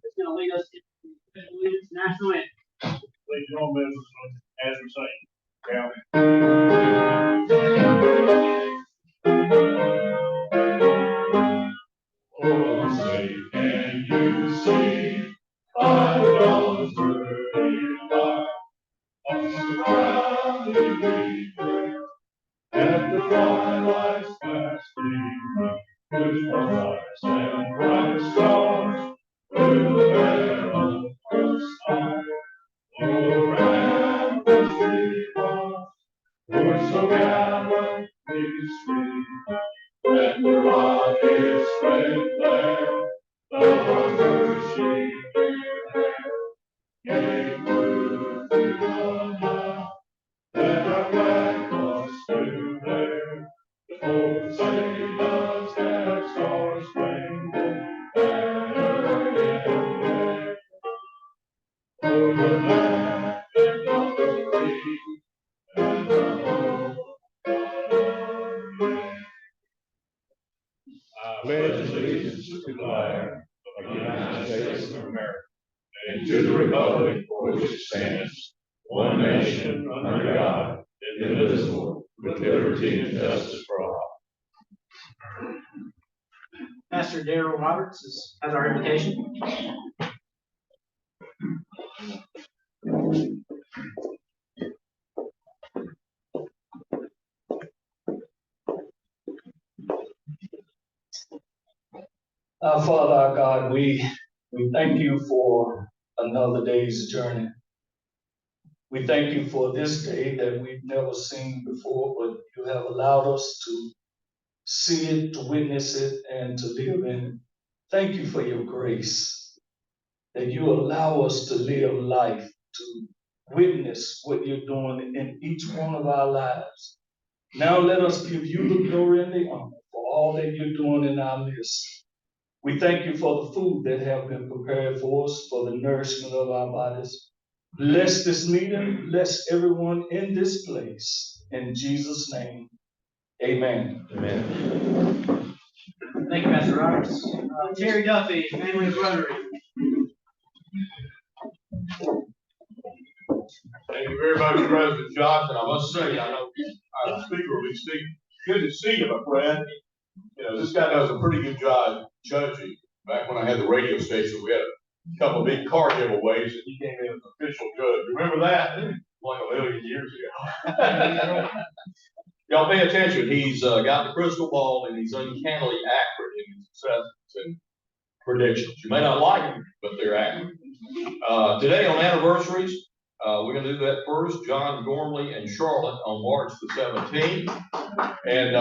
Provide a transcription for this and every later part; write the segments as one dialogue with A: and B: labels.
A: is going to lead us in the national anthem.
B: Please join me as we sing. Yeah. Oh, say, can you see $5 $35 surrounding me at the twilight's fasting, with stars and bright stars through the perilous hour. Oh, ramparts we cross, were so gallantly sweet, and the rockets spread there, the wonders she gave through the night, that our flag was still there. Oh, say does that star-spangled banner yet wave over the land and on the sea and the whole world? I pledge allegiance to the flag of the United States of America and to the republic for which it stands, one nation under God, indivisible, with liberty and justice for all.
A: Pastor Darrell Roberts has our invitation.
C: Father our God, we thank you for another day's journey. We thank you for this day that we've never seen before, but you have allowed us to see it, to witness it, and to live in it. Thank you for your grace, that you allow us to live life, to witness what you're doing in each one of our lives. Now let us give you the glory and the honor for all that you're doing in our midst. We thank you for the food that have been prepared for us, for the nourishment of our bodies. Bless this meeting, bless everyone in this place. In Jesus' name, amen.
B: Amen.
A: Thank you, Pastor Roberts. Terry Duffy, Family Rotary.
B: Thank you very much, President Johnson. I must say, I know our speaker will be speaking. Good to see you, my friend. You know, this guy does a pretty good job judging. Back when I had the radio station, we had a couple of big car giveaways, and he came in as official judge. Remember that? Like a million years ago. Y'all pay attention. He's got the crystal ball, and he's uncannily accurate in his assessments and predictions. You may not like them, but they're accurate. Today on anniversaries, we're going to do that first. John Gormley and Charlotte on March the 17th. And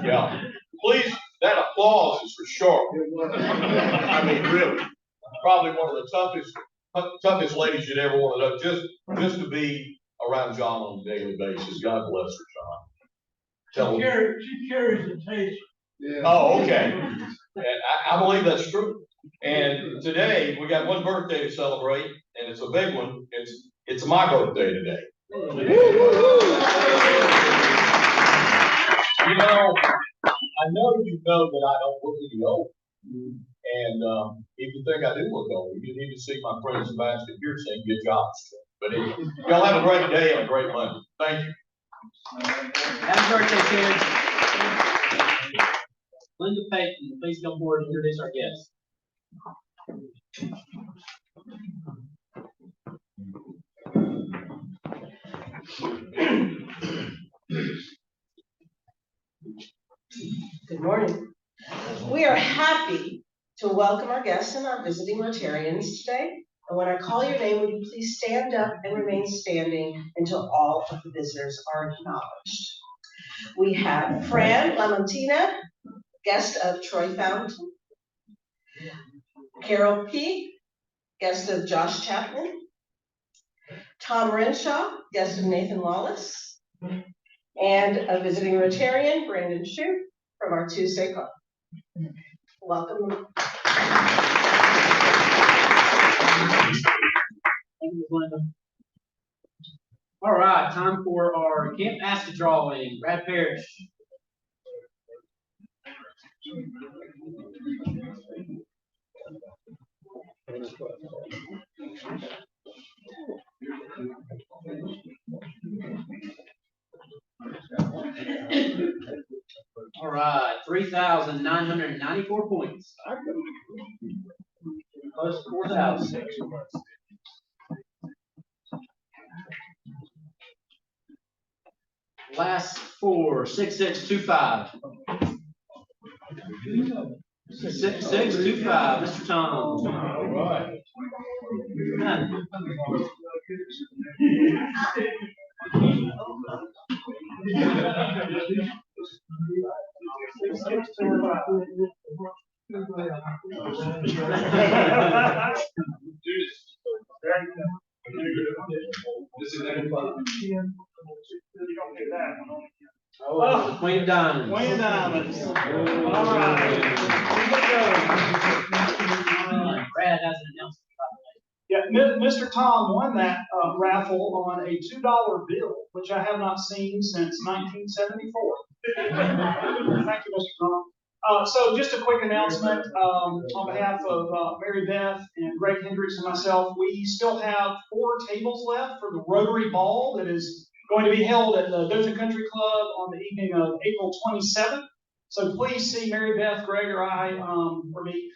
B: yeah, please, that applause is for Charlotte. I mean, really, probably one of the toughest ladies you'd ever want to know, just to be around John on a daily basis. God bless her, John.
D: She carries the taste.
B: Yeah. Oh, okay. And I believe that's true. And today we got one birthday to celebrate, and it's a big one. It's my birthday today. You know, I know you know that I don't look any old. And if you think I do look old, you need to see my friend Sebastian here saying good job. But anyway, y'all have a great day and a great Monday. Thank you.
A: Happy birthday, kids. Linda Payton, please come forward and introduce our guest.
E: Good morning. We are happy to welcome our guests and our visiting Rotarians today. And when I call your name, would you please stand up and remain standing until all of the visitors are acknowledged. We have Fran Lamontina, guest of Troy Fountain. Carol P., guest of Josh Chapman. Tom Renshaw, guest of Nathan Wallace. And a visiting Rotarian, Brandon Shue, from our Tuesday club. Welcome.
A: Thank you, Linda. All right, time for our camp basket drawing. Brad Parrish. All right, 3,994 points. Close to 4,000. Last four, 6625. 6625, Mr. Tom.
B: All right. This is
A: Oh, Queen of Diamonds.
D: Queen of Diamonds.
A: All
D: right.
A: Brad has an announcement.
D: Yeah, Mr. Tom won that raffle on a $2 bill, which I have not seen since 1974. Thank you, Mr. Tom. So just a quick announcement on behalf of Mary Beth and Greg Hendricks and myself. We still have 4 tables left for the Rotary Ball that is going to be held at the Dothan Country Club on the evening of April 27th. So please see Mary Beth, Greg, or I, or me,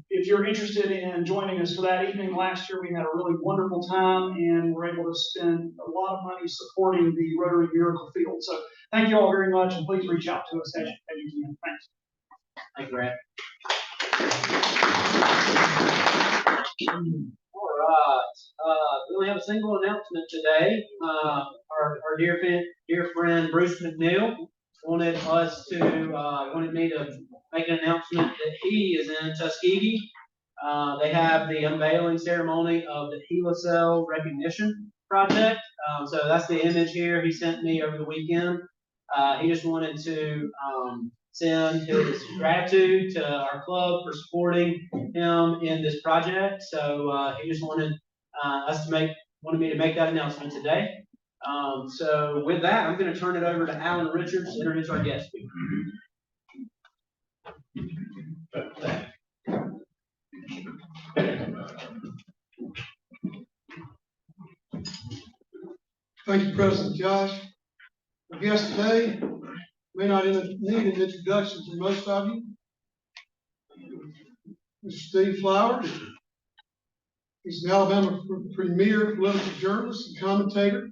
D: if you're interested in joining us for that evening. Last year we had a really wonderful time and were able to spend a lot of money supporting the Rotary Miracle Field. So thank you all very much, and please reach out to us as you can. Thanks.
A: Thank you, Brad. All right. We only have a single announcement today. Our dear friend Bruce McNeil wanted me to make an announcement that he is in Tuskegee. They have the unveiling ceremony of the Gila Cell Recognition Project. So that's the image here he sent me over the weekend. He just wanted to send his gratitude to our club for supporting him in this project. So he just wanted me to make that announcement today. So with that, I'm going to turn it over to Alan Richards to introduce our guest speaker.
F: Thank you, President Josh. Our guest today may not need an introduction to most of you. Mr. Steve Flowers. He's an Alabama premier political journalist and commentator.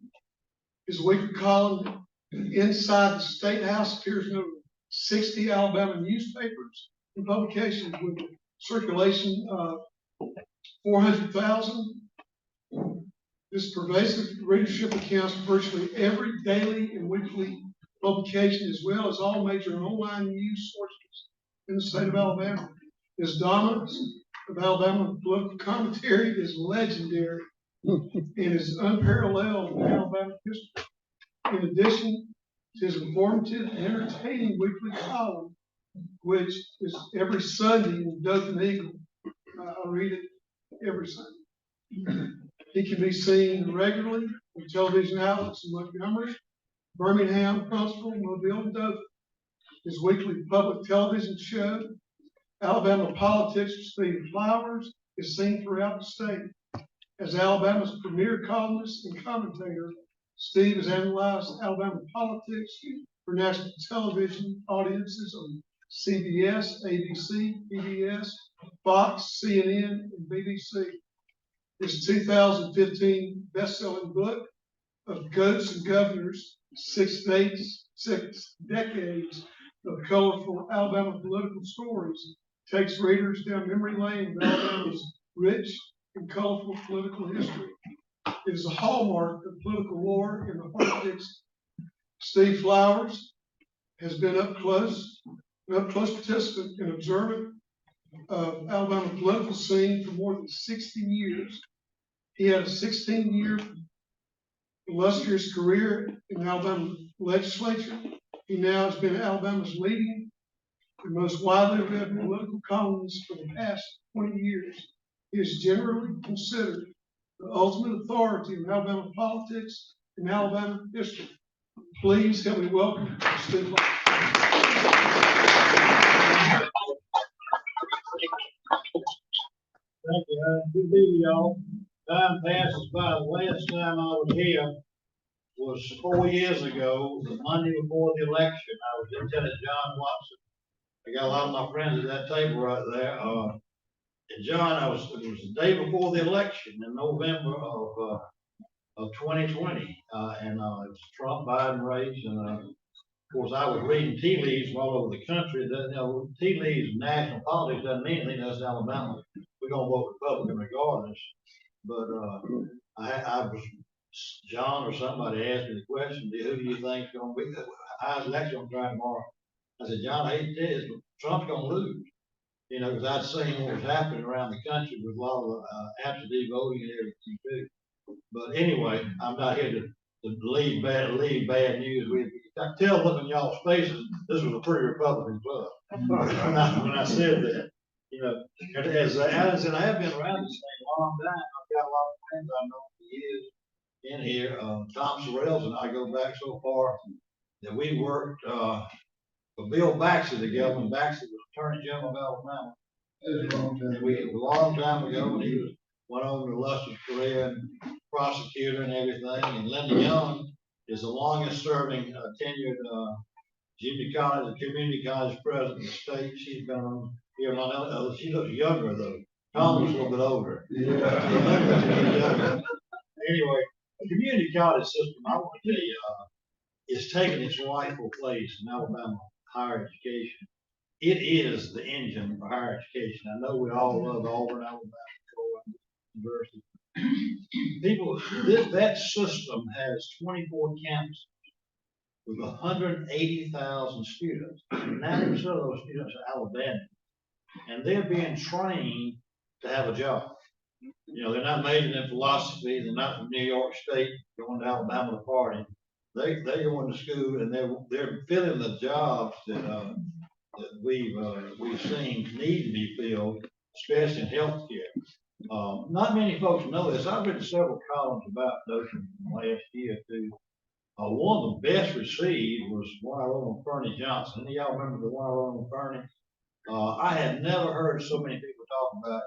F: His weekly column Inside the State House appears in over 60 Alabama newspapers and publications with a circulation of 400,000. This pervasive readership accounts for virtually every daily and weekly publication, as well as all major online news sources in the state of Alabama. His dominance of Alabama political commentary is legendary and is unparalleled in Alabama history. In addition to his informative and entertaining weekly column, which is every Sunday in the Dothan Eagle, I read it every Sunday. He can be seen regularly on television outlets in Montgomery, Birmingham, Huntsville, Mobile, and Dothan. His weekly public television show, Alabama Politics with Steve Flowers, is seen throughout the state. As Alabama's premier columnist and commentator, Steve has analyzed Alabama politics for national television audiences on CBS, ABC, PBS, Fox, CNN, and BBC. His 2015 best-selling book of Goats and Governors, 6 decades of colorful Alabama political stories, takes readers down memory lane of Alabama's rich and colorful political history. It is a hallmark of political lore in the politics. Steve Flowers has been up close participant and observant of Alabama political scene for more than 60 years. He had a 16-year illustrious career in the Alabama legislature. He now has been Alabama's leading and most widely read political columnist for the past 20 years. He is generally considered the ultimate authority in Alabama politics and Alabama history. Please help me welcome Steve Flowers.
G: Thank you. Good to be y'all. Time passes by. The last time I was here was 4 years ago, the Monday before the election. I was Lieutenant John Watson. I got a lot of my friends at that table right there. And John, it was the day before the election in November of 2020. And it was Trump Biden race. And of course, I was reading tea leaves from all over the country. That, tea leaves in national politics doesn't mean anything. That's Alabama. We're gonna vote Republican regardless. But I was, John or somebody asked me the question, who do you think is gonna be, how's the election gonna try tomorrow? I said, John, I hate to tell you, but Trump's gonna lose. Because I'd seen what was happening around the country with a lot of absentee voting and everything too. But anyway, I'm not here to leave bad news with you. I can tell looking in y'all's faces, this was a pretty Republican club. When I said that, and as Alan said, I have been around this thing a long time. I've got a lot of friends I've known for years in here. Tom Sorrells and I go back so far that we worked for Bill Baxter together when Baxter was Attorney General of Alabama. A long time ago, when he went on to illustrious career and prosecutor and everything. And Linda Young is the longest serving tenured junior college, community college president of the state. She's been on here long. She looks younger though. Tom was a little bit older. Yeah. Anyway, the community college system, I want to tell you, is taking its rightful place in Alabama higher education. It is the engine for higher education. I know we all love Auburn, Alabama, University. People, that system has 24 campuses with 180,000 students. 90% of those students are Alabamians, and they're being trained to have a job. They're not majoring in philosophy. They're not from New York State going to Alabama to party. They go into school and they're filling the jobs that we've seen need to be filled, especially in healthcare. Not many folks know this. I've written several columns about Dothan last year too. One of the best received was one I wrote on Fernie Johnson. Any of y'all remember the one I wrote on Fernie? I had never heard so many people talk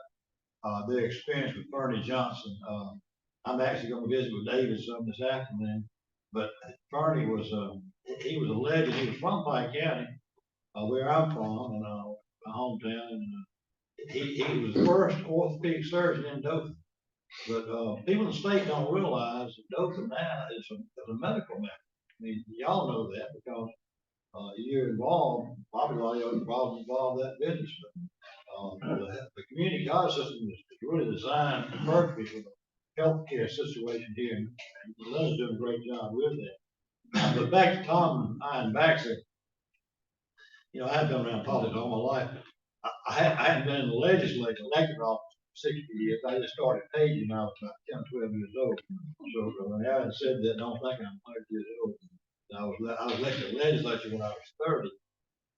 G: about their experience with Fernie Johnson. I'm actually going to visit with David some this afternoon. But Fernie was he was a legend. He was from Pike County, where I'm from, and my hometown. And he was the first orthopedic surgeon in Dothan. But people in the state don't realize that Dothan now is a medical mecca. I mean, y'all know that because you're involved, probably a lot of you are involved in that business. But the community college system is really designed perfectly for the healthcare situation here, and Lynn's doing a great job with that. But back to Tom and Baxter, I've been around politics all my life. I hadn't been in the legislature, elected office for 60 years. I just started paging when I was about 10, 12 years old. So when Alan said that, don't think I'm 100 years old. I was elected to the legislature when I was 30.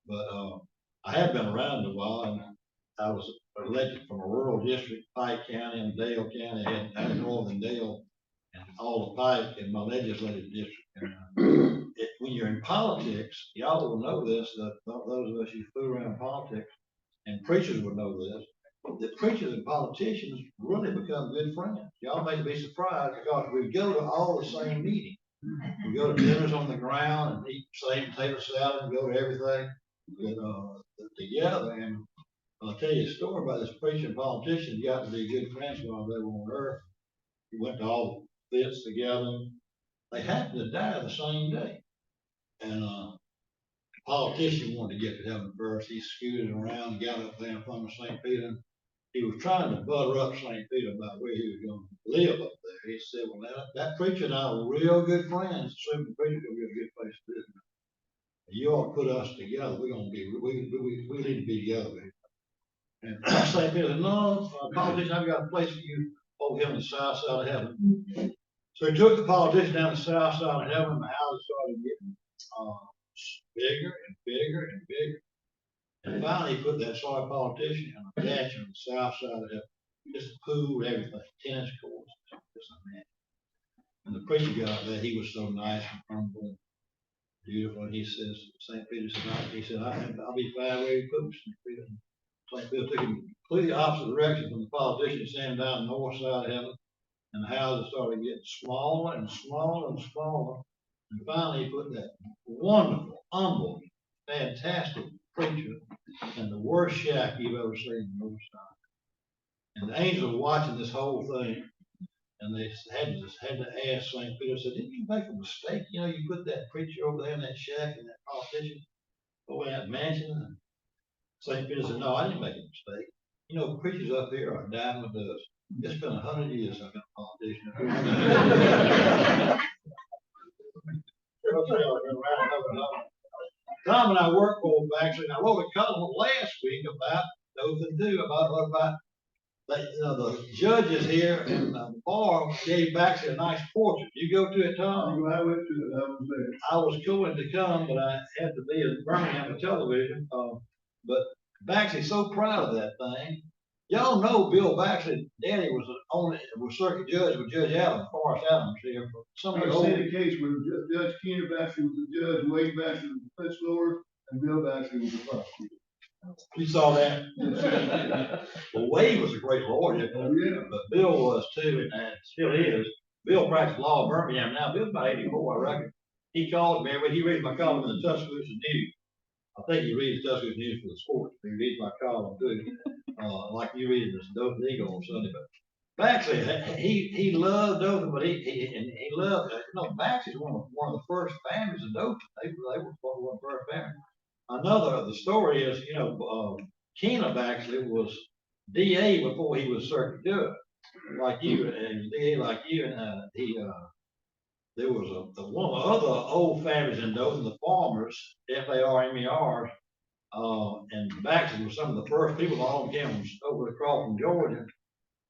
G: But I had been around a while, and I was elected from a rural district, Pike County and Dale County. I had Northern Dale and all of Pike in my legislative district. And, when you're in politics, y'all will know this, that those of us who fool around politics, and preachers will know this, that preachers and politicians really become good friends. Y'all may be surprised because we go to all the same meetings. We go to dinners on the ground and eat same potato salad and go to everything together. And I'll tell you a story about this preacher and politician. You got to be good friends while they were on earth. We went to all the fits together. They happened to die the same day. And politician wanted to get to heaven first. He scooted around, got up there in front of St. Peter. He was trying to butter up St. Peter about where he was going to live up there. He said, well, that preacher and I were real good friends. Assuming the preacher will be a good place to live. You ought to put us together. We're going to be, we need to be together. And St. Peter said, no, politician, I've got a place for you over here on the south side of heaven. So he took the politician down the south side of heaven. The houses started getting bigger and bigger and bigger. And finally, he put that sorry politician in a mansion on the south side of heaven. Just a pool, everything, tennis courts, just a man. And the preacher got up there. He was so nice and humble and beautiful. And he says, St. Peter said, I'll be fine where you put me, St. Peter. St. Peter took him completely opposite direction from the politicians standing down the north side of heaven. And the houses started getting smaller and smaller and smaller. And finally, he put that wonderful, humble, fantastic preacher in the worst shack you've ever seen in the north side. And the angels were watching this whole thing. And they had to ask St. Peter, said, didn't you make a mistake? You know, you put that preacher over there in that shack and that politician over in that mansion. And St. Peter said, no, I didn't make a mistake. You know, preachers up here are dying with us. It's been 100 years I've been a politician. Tom and I worked for actually, and I wrote a column last week about Dothan too, about the judges here in the bar gave Baxter a nice portrait. You go to it, Tom?
F: I went to it, I was there.
G: I was going to come, but I had to be in Birmingham for television. But Baxter's so proud of that thing. Y'all know Bill Baxter, Daddy was circuit judge with Judge Adams, Forrest Adams here. For some of
F: I've
G: the old.
F: seen a case where Judge Keener Baxter was the judge, Wade Baxter was the defense lawyer, and Bill Baxter was the prosecutor.
G: You saw that? Well, Wade was a great lawyer, but Bill was too, and still is. Bill practiced law in Birmingham now. Bill's about 84, I reckon. He called me every week. He reads my column in the Tuscaloosa News. I think he reads Tuscaloosa News for the sports. He reads my column too, like you read this Dothan Eagle on Sunday. But Baxley, he loved Dothan, but he loved, Baxley's one of the first families in Dothan. They were one of the first families. Another, the story is, Keena Baxley was DA before he was circuit judge, like you, and DA like you, and there was one of the other old families in Dothan, the Farmers, Farmers, and Baxley was some of the first people on campus over across from Georgia,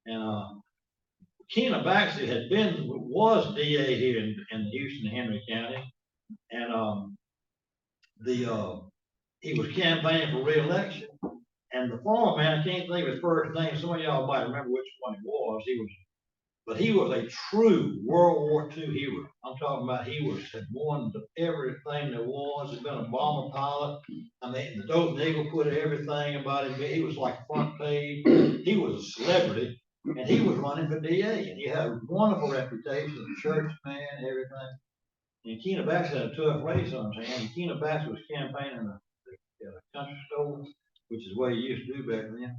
G: and Keena Baxley was DA here in Houston, Henry County, and he was campaigning for re-election. And the former man, I can't think of his first name. Some of y'all might remember which one he was. But he was a true World War II hero. I'm talking about had won everything there was. He'd been a bomber pilot. I mean, the Dothan Eagle put everything about him. He was like front page. He was a celebrity, and he was running for DA. And he had a wonderful reputation as a church man, everything. And Keena Baxter had a tough race on his hand. And Keena Baxter was campaigning at a country store, which is what he used to do back then.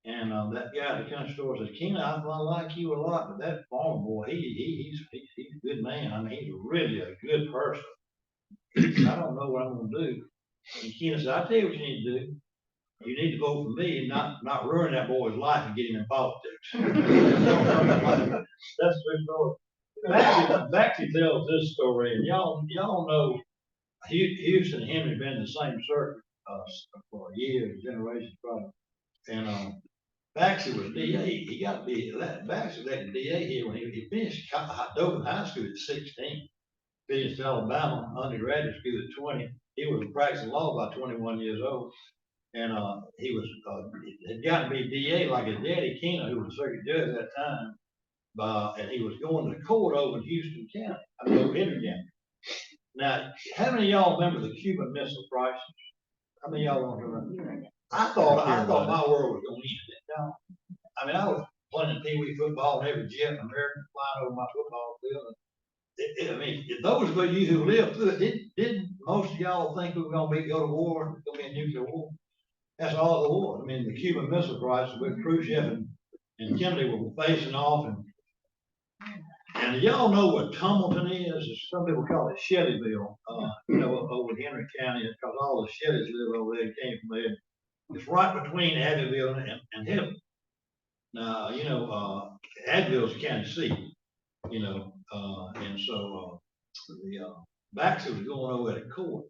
G: And that guy at the country store said, Keena, I like you a lot, but that farmer boy, he's a good man. I mean, he's really a good person. I don't know what I'm gonna do. And Keena said, I'll tell you what you need to do. You need to vote for me and not ruin that boy's life and get him in politics. That's a good story. Baxley tells this story, and y'all know Houston and Henry been in the same circuit for years, generations probably. And Baxley was DA. He got to be Baxley was acting DA here when he finished Dothan High School at 16. Finished Alabama undergraduate school at 20. He was practicing law by 21 years old. And he had gotten to be DA like his daddy, Keena, who was a circuit judge at that time. And he was going to court over in Houston County, over Henry County. Now, how many of y'all remember the Cuban Missile Crisis? How many of y'all remember? I thought my world was going to end it. No. I mean, I was playing Pee-wee football and every jet in America flying over my football field. I mean, those of you who lived through it, didn't most of y'all think we were going to go to war, going to be a nuclear war? That's all the war. I mean, the Cuban Missile Crisis with Khrushchev and Kennedy were facing off, and y'all know what Tumbleton is. Some people call it Shelbyville, over in Henry County, because all the Shellys live over there, came from there. It's right between Abbeville and Hibbing. Now, Abbeville's the county seat, and so the Baxter was going over to court.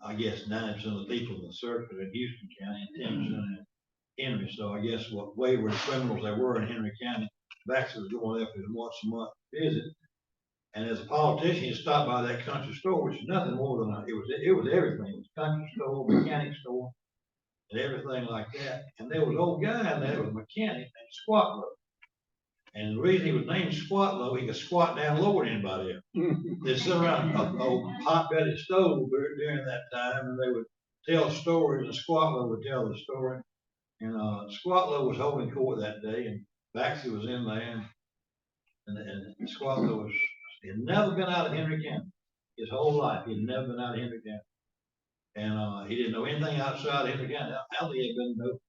G: I guess 9% of the people in the circuit in Houston County and 10% in Henry. So I guess what wayward criminals they were in Henry County, Baxter was going there for once a month visit. And as a politician, he stopped by that country store, which is nothing more than it was everything. It was a country store, mechanic store, and everything like that. And there was an old guy in there, was a mechanic named Squatlow. And the reason he was named Squatlow, he could squat down lower than anybody else. They'd sit around an old hot-bedded stove during that time, and they would tell stories, and Squatlow would tell the story. And, Squatlow was holding court that day, and Baxter was in there, and Squatlow he had never been out of Henry County. His whole life, he had never been out of Henry County. And, he didn't know anything outside of Henry County. How he had been know.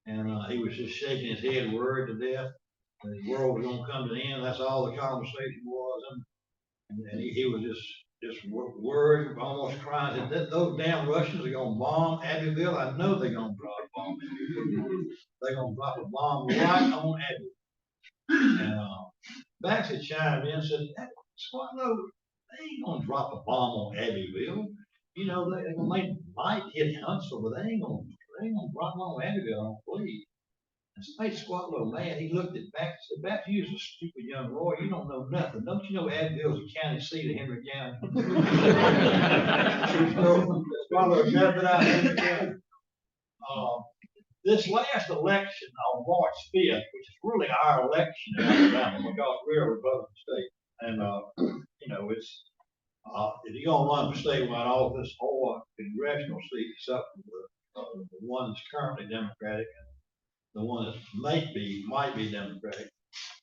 G: And, he was just shaking his head, worried to death. And his world was gonna come to an end. That's all the conversation was. And he was just worried, almost crying. Those damn Russians are gonna bomb Abbeville. I know they're gonna drop a bomb. They're gonna drop a bomb right on Abbeville. And Baxter chimed in and said, Squatlow, they ain't gonna drop a bomb on Abbeville. You know, they might hit Huntsville, but they ain't gonna drop one on Abbeville, I don't believe. And so made Squatlow mad. He looked at Baxter and said, Baxter, you're a stupid young lawyer. You don't know nothing. Don't you know Abbeville's a county seat of Henry County? Squatlow never been out of Henry County. This last election on March 5th, which is really our election in Alabama because we're a Republican state. And, you know, it's, if you're going to run for statewide office or congressional seat, except for the one that's currently Democratic and the one that might be Democratic,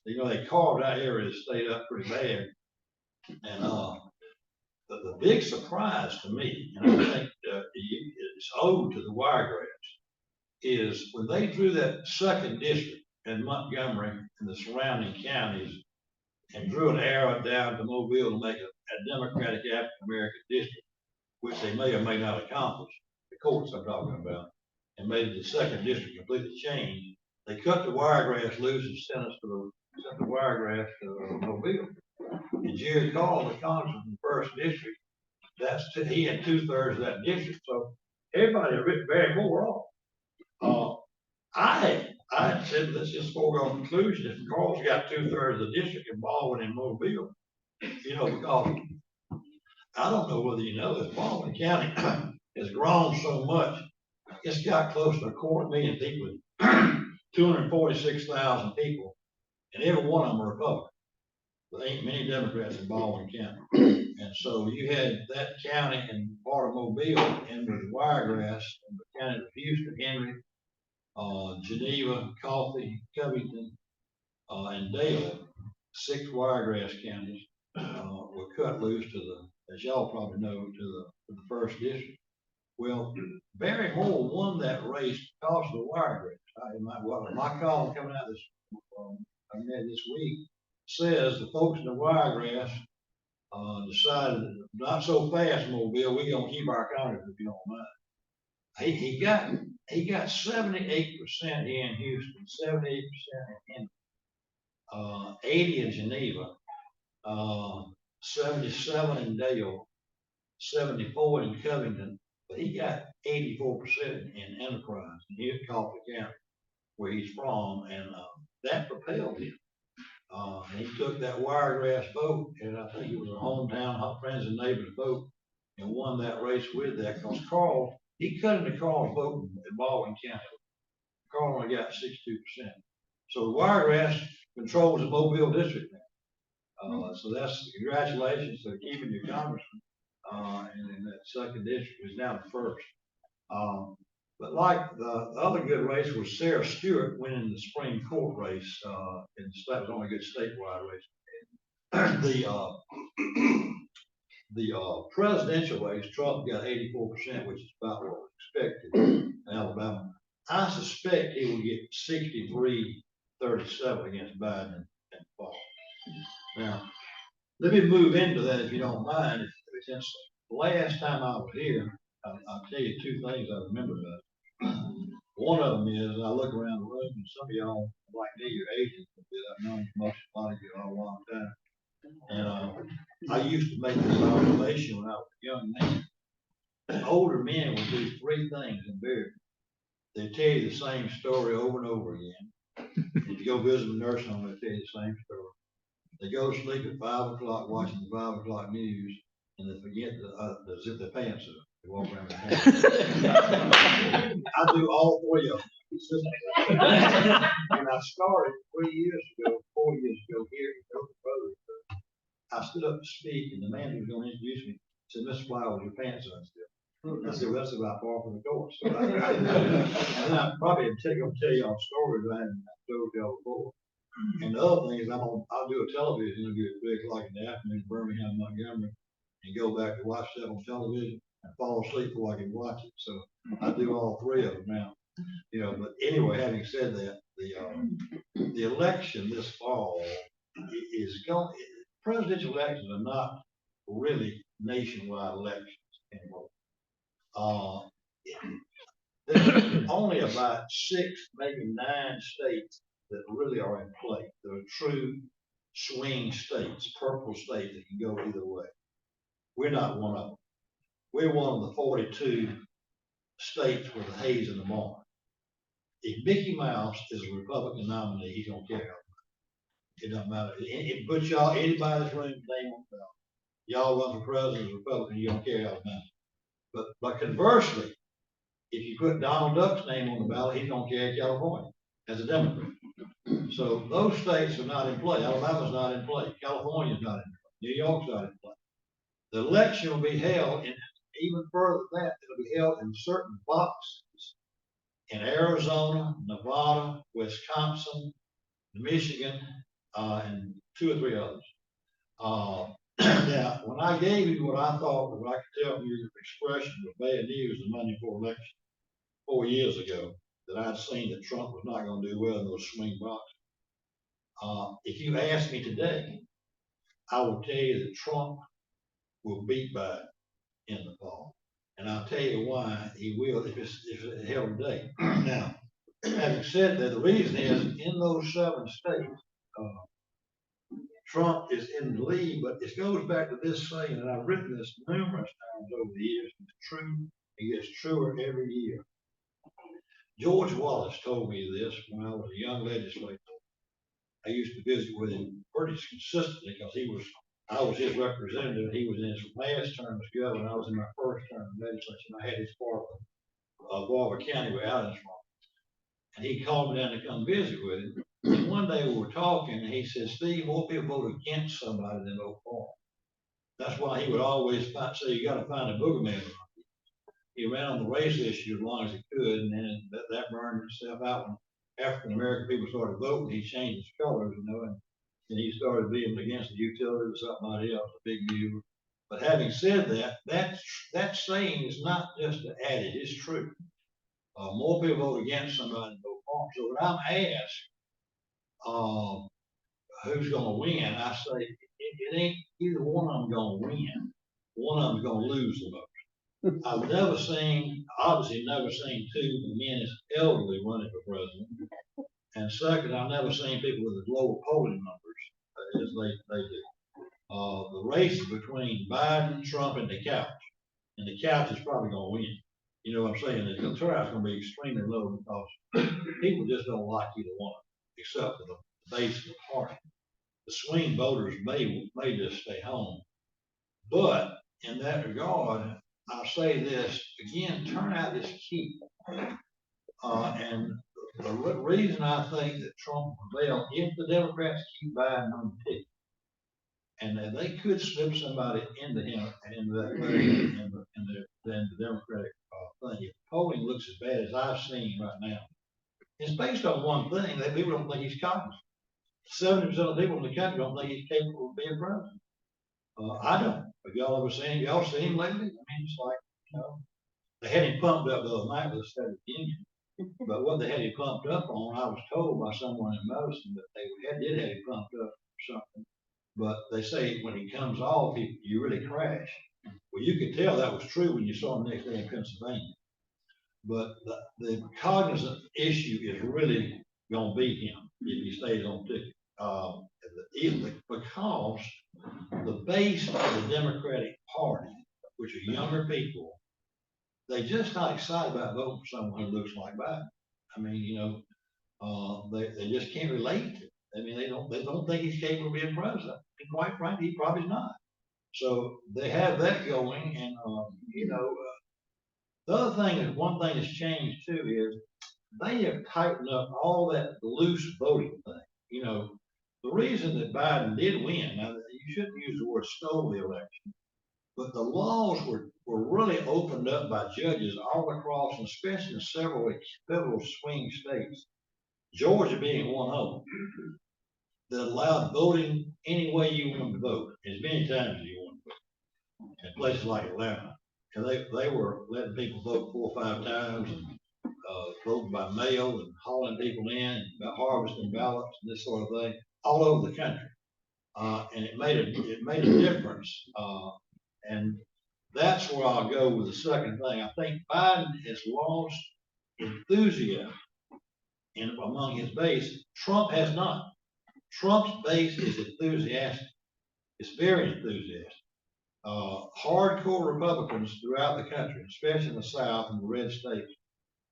G: you know, they carved that area of the state up pretty bad. And the big surprise to me, and I think it's owed to the Wiregrass, is when they drew that second district in Montgomery and the surrounding counties and drew an arrow down to Mobile to make a Democratic African American district, which they may or may not accomplish, the courts I'm talking about, and made the second district completely change. They cut the Wiregrass loose and sent the Wiregrass to Mobile. And Jerry Call, the congressman from the first district, he had 2/3 of that district. So everybody had written Barry Moore off. I said, let's just foregone conclusion. If Carl's got 2/3 of the district in Baldwin and Mobile, you know, because I don't know whether you know this, Baldwin County has grown so much. It's got close to 250,000 people, 246,000 people, and every one of them are Republican. There ain't many Democrats in Baldwin County. And so you had that county and part of Mobile and with the Wiregrass and the county of Houston, Henry, Geneva, Coffee, Covington, and Dale, 6 Wiregrass counties, were cut loose to as y'all probably know, to the first district. Well, Barry Moore won that race because of the Wiregrass. My column coming out this week says the folks in the Wiregrass decided not so fast, Mobile, we're gonna keep our country if you don't mind. He got 78% here in Houston, 78% in Henry, 80 in Geneva, 77 in Dale, 74 in Covington, but he got 84% in Enterprise in Coffee County, where he's from, and that propelled him. And he took that Wiregrass vote, and I think it was a hometown, friends and neighbors vote, and won that race with that, because Carl, he cut into Carl's vote in Baldwin County. Carl only got 62%. So the Wiregrass controls the Mobile district now. So that's congratulations to keeping your congressman. And that second district is now the first. But like the other good race was Sarah Stewart winning the Supreme Court race, and that was only a good statewide race. The presidential race, Trump got 84%, which is about what was expected in Alabama. I suspect he will get 63-37 against Biden and fall. Now, let me move into that if you don't mind. Since the last time I was here, I'll tell you 2 things I remember about it. One of them is I look around the room and some of y'all, like me, your agents, I've known most a lot of you all a long time. And I used to make this observation when I was a young man. Older men will do 3 things invariably. They tell you the same story over and over again. If you go visit a nursing home, they tell you the same story. They go to sleep at 5 o'clock watching the 5 o'clock news, and they forget to zip their pants up. They walk around with pants. I do all 3 of them. And I started 4 years ago here in Dothan Rotary Club. I stood up to speak, and the man who was going to introduce me said, Mr. Flowers, your pants are still. That's about par for the course. So and I probably gonna tell y'all stories I haven't told y'all before. And the other thing is I'll do a television interview at 3 o'clock in the afternoon in Birmingham, Montgomery, and go back to watch that on television and fall asleep before I can watch it. So I do all three of them now. You know, but anyway, having said that, the election this fall is going, presidential elections are not really nationwide elections anymore. There's only about 6, maybe 9 states that really are in play. They're true swing states, purple states that can go either way. We're not one of them. We're one of the 42 states with the haze in the barn. If Mickey Mouse is a Republican nominee, he's gonna carry out. It doesn't matter. It puts y'all, anybody that's running name on the ballot. Y'all run for president as Republican, you're gonna carry out the but conversely, if you put Donald Duck's name on the ballot, he's gonna carry California as a Democrat. So those states are not in play. Alabama's not in play. California's not in play. New York's not in play. The election will be held, and even further than that, it'll be held in certain boxes in Arizona, Nevada, Wisconsin, Michigan, and 2 or 3 others. Now, when I gave you what I thought, what I could tell from your expression of bad news the Monday before election 4 years ago, that I'd seen that Trump was not going to do well in those swing boxes. If you ask me today, I will tell you that Trump will beat Biden in the fall. And I'll tell you why he will if it's held today. Now, having said that, the reason is in those 7 states, Trump is in the lead, but it goes back to this saying, and I've written this numerous times over the years, and it's true, it gets truer every year. George Wallace told me this when I was a young legislator. I used to visit with him pretty consistently because I was his representative. He was in his last term as governor. I was in my first term in legislature, and I had his part of Barber County where Allen's from. And he called me down to come visit with him. And one day we were talking, and he said, Steve, more people vote against somebody than vote for him. That's why he would always say, you got to find a boogeyman. He ran on the race issue as long as he could, and then that burned itself out when African American people started voting. He changed his colors, and he started being against the utilities or somebody else, a big deal. But having said that, that saying is not just an adage, it's true. More people vote against somebody than vote for him. So when I'm asked who's going to win, I say it ain't either one of them going to win. One of them's going to lose the vote. I've obviously never seen 2 men as elderly running for president. And second, I've never seen people with as low polling numbers as they do. The race is between Biden, Trump, and the couch. And the couch is probably going to win. You know what I'm saying? The turnout's going to be extremely low because people just don't like either one, except for the base of the party. The swing voters may just stay home. But in that regard, I'll say this again: turnout is key. And the reason I think that Trump will fail, if the Democrats keep Biden on the ticket, and they could slip somebody into him into that thing, in the Democratic thing. If polling looks as bad as I've seen right now, it's based on one thing: that people don't think he's competent. 70% of the people in the country don't think he's capable of being president. I don't. Have y'all ever seen him? Y'all seen him lately? I mean, it's like, they had him pumped up the other night with the State of the Union. But what they had him pumped up on, I was told by someone in medicine that they did have him pumped up for something. But they say when he comes off, you really crash. Well, you could tell that was true when you saw him next day in Pennsylvania. But the cognizant issue is really going to beat him if he stays on ticket. Because the base of the Democratic Party, which are younger people, they just not excited about voting for someone who looks like Biden. I mean, they just can't relate to it. I mean, they don't think he's capable of being president. And quite frankly, he probably is not. So they have that going, and the other thing is, one thing that's changed too is they have tightened up all that loose voting thing. The reason that Biden did win, now you shouldn't use the word stole the election, but the laws were were really opened up by judges all across, and especially in several pivotal swing states, Georgia being one of them, that allowed voting any way you wanted to vote, as many times as you wanted to vote. In places like Atlanta, and they were letting people vote 4 or 5 times, and voting by mail and hauling people in, and harvesting ballots and this sort of thing, all over the country. And it made a difference. And that's where I'll go with the second thing. I think Biden has lost enthusiasm among his base. Trump has not. Trump's base is enthusiastic. It's very enthusiastic. Hardcore Republicans throughout the country, especially in the South and the red states,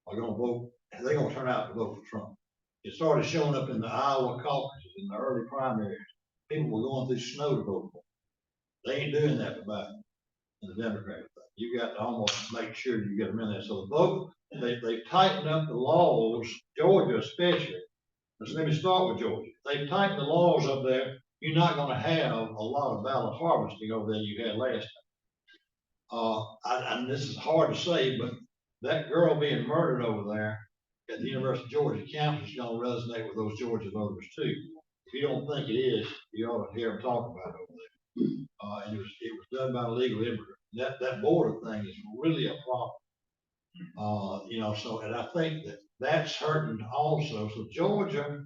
G: are going to vote. They're going to turn out to vote for Trump. It started showing up in the Iowa caucuses, in the early primaries. People were going through snow to vote for. They ain't doing that for Biden and the Democratic thing. You got to almost make sure you get them in there. So the vote, they've tightened up the laws, Georgia especially. Let me start with Georgia. They've tightened the laws up there. You're not going to have a lot of ballot harvesting over there you had last time. And this is hard to say, but that girl being murdered over there at the University of Georgia campus is going to resonate with those Georgia voters too. If you don't think it is, you ought to hear them talk about it over there. And it was done by a legal immigrant. That border thing is really a problem. So, and I think that's hurting also. So Georgia,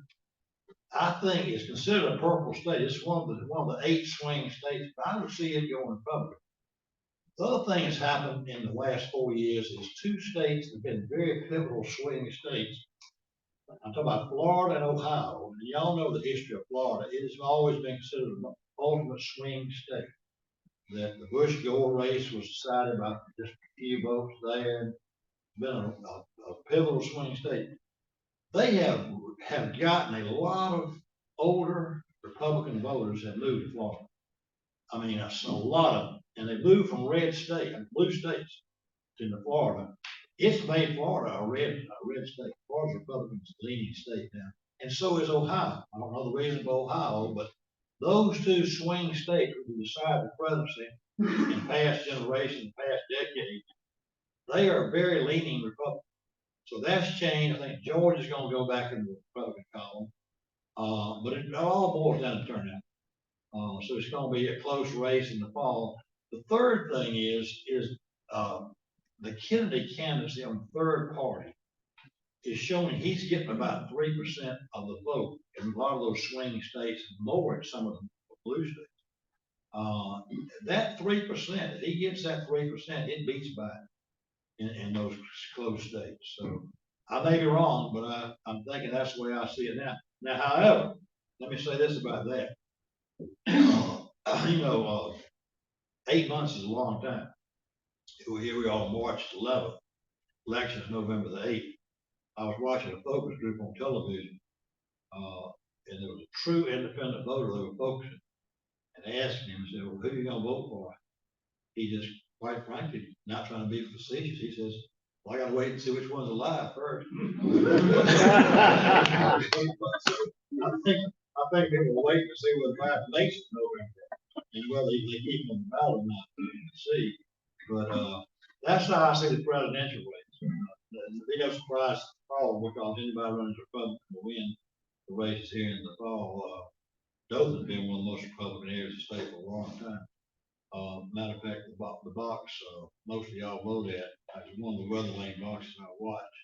G: I think, is considered a purple state. It's one of the 8 swing states, but I don't see it going Republican. The other thing that's happened in the last 4 years is 2 states that have been very pivotal swing states. I'm talking about Florida and Ohio. And y'all know the history of Florida. It has always been considered an ultimate swing state. That the Bush-Gore race was decided by just a few votes there. It's been a pivotal swing state. They have gotten a lot of older Republican voters have moved to Florida. I mean, a lot of them. And they moved from red state and blue states to Florida. It's made Florida a red state. Florida's a Republican leaning state now. And so is Ohio. I don't know the reason for Ohio, but those 2 swing states who decide the presidency in past generations, past decades, they are very leaning Republican. So that's changed. I think Georgia's going to go back into the Republican column. But it all boils down to turnout. So it's going to be a close race in the fall. The third thing is the Kennedy candidacy on the third party is showing he's getting about 3% of the vote in a lot of those swing states, and lower in some of the blue states. That 3%, if he gets that 3%, it beats Biden in those close states. So I may be wrong, but I'm thinking that's the way I see it now. Now, however, let me say this about that. 8 months is a long time. Here we are, March 11th. Election is November the 8th. I was watching a focus group on television, and there was a true independent voter they were focusing, and they asked him, said, well, who are you going to vote for? He just, quite frankly, not trying to be facetious, he says, well, I got to wait and see which one's alive first. I think they were waiting to see what Biden makes in November, and whether they keep him on the ballot or not, to see. But that's how I see the presidential race. There'll be no surprise in the fall, because anybody running as Republican will win the races here in the fall. Dothan's been one of the most Republican areas of the state for a long time. Matter of fact, the box most of y'all vote at is one of the weather lane boxes I watch.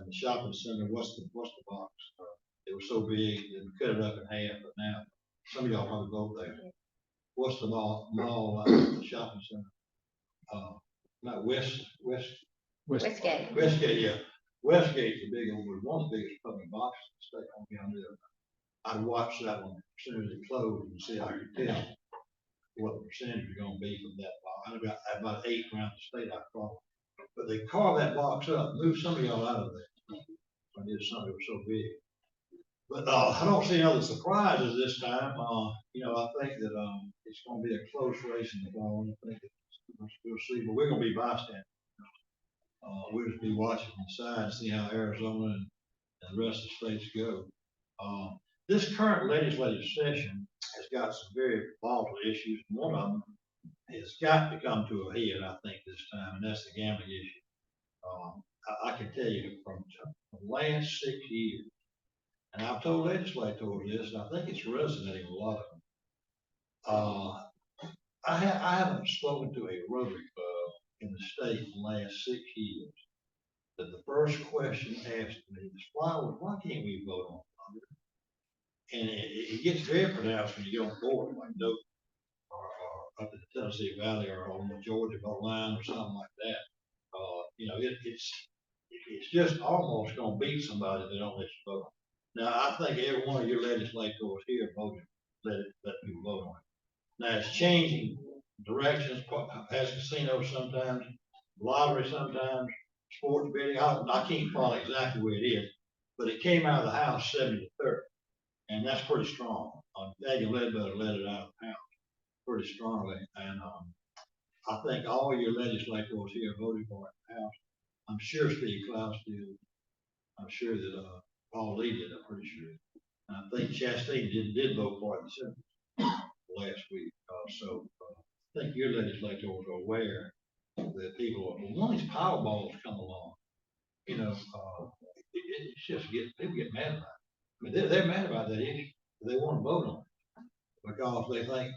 G: In the shopping center, what's the box? It was so big, they cut it up in half, but now some of y'all probably vote there. What's the mall the shopping center? Not Westgate. Westgate, yeah. Westgate's the big one, one of the biggest public boxes in the state on down there. I'd watch that one as soon as it closed and see how I could tell what the percentage was going to be from that box. I got about 8 around the state I follow. But they carved that box up, moved some of y'all out of there. I did something that was so big. But I don't see other surprises this time. I think that it's going to be a close race in the fall. I think we'll see, but we're going to be bystanders. We'll just be watching from the side and see how Arizona and the rest of the states go. This current legislative session has got some very volatile issues. One of them has got to come to a head, I think, this time, and that's the gambling issue. I can tell you from the last 6 years, and I've told legislators this, and I think it's resonating with a lot of them. I haven't spoken to a Rotary Club in the state in the last 6 years that the first question asked me is, why can't we vote on Congress? And it gets very pronounced when you get on board, like Dothan or up in the Tennessee Valley or on the Georgia line or something like that. It's just almost gonna beat somebody if they don't let you vote. Now, I think every one of your legislators here voted, let people vote on it. Now, it's changing directions, has casinos sometimes, lottery sometimes, sports betting. I can't follow exactly where it is, but it came out of the House 70-30, and that's pretty strong. Daniel Ledbetter led it out of the House pretty strongly, and I think all your legislators here voted for it in the House. I'm sure Steve Klaus did. I'm sure that Paul Lee did. I'm pretty sure. And I think Chastain did vote for it in the Senate last week. I think your legislators are aware that when these Powerballs come along, it's just people get mad about it. I mean, they're mad about that issue. They want to vote on it because they think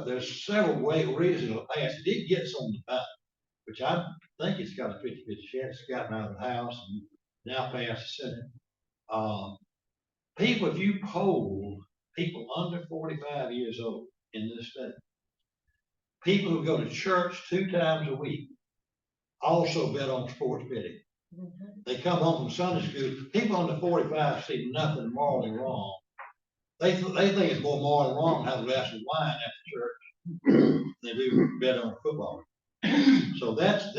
G: there's several reasons it'll pass. It did get on the ballot, which I think it's got a 50-50 chance. It's gotten out of the House and now passed the Senate. People, if you poll people under 45 years old in this state, people who go to church 2 times a week also bet on sports betting. They come home from Sunday school. People under 45 see nothing morally wrong. They think it's more morally wrong to have a glass of wine after church than they do bet on football. So that